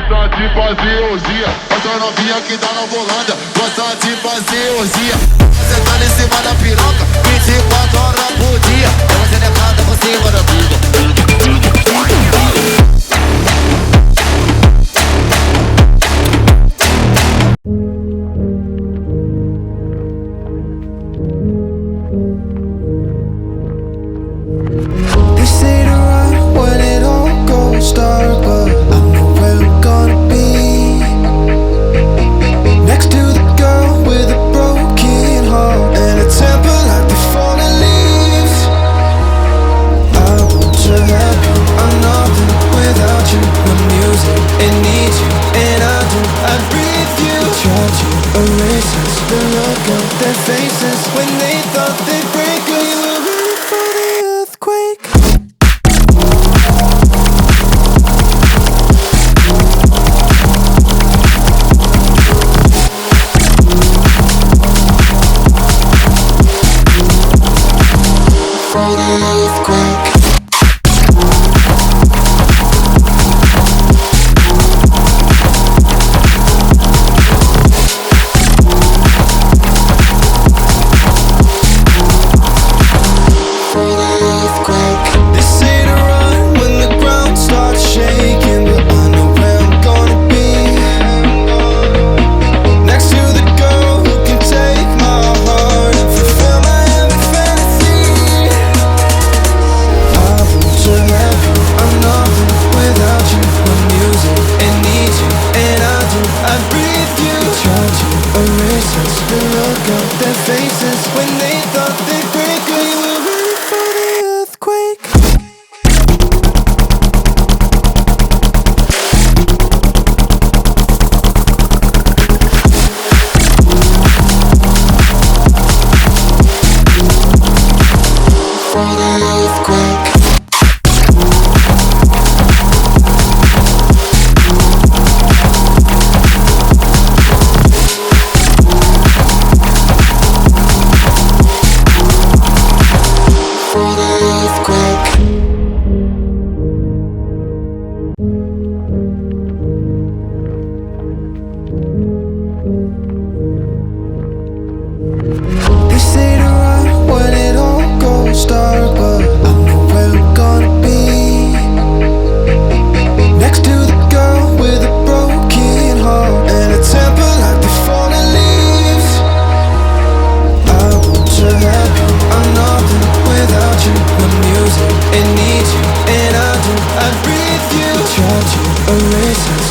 Gosta de fazer orgia, essa novinha que tá na volanda. Gosta de fazer orgia, você tá em cima da piroca 24 horas por dia. Ela se decada por cima da vida. They say to run when it all goes dark, but I know where I'm gonna be. Next to the girl with a broken heart and a temper like the fallen leaves. I want to have you, I'm nothing without you. My music, it needs you, and I do. I breathe you. Try to erase us, the look on their faces when they thought they'd break us. You were ready for the earthquake. For the earthquake. They say to run when the ground starts shaking, but I know where I'm gonna be. Next to the girl who can take my heart and fulfill my every fantasy. I want to have you, I'm nothing without you. My music, it needs you, and I do. I breathe you. Try to erase us, the look on their faces when they thought they'd break us. You were ready for the earthquake. For the earthquake. For the earthquake. They say to run when it all goes dark, but I know where I'm gonna be. Next to the girl with a broken heart and a temper like the fallen leaves. I want to have you, I'm nothing without you. My music, it needs you, and I do. I breathe you. Try to erase us,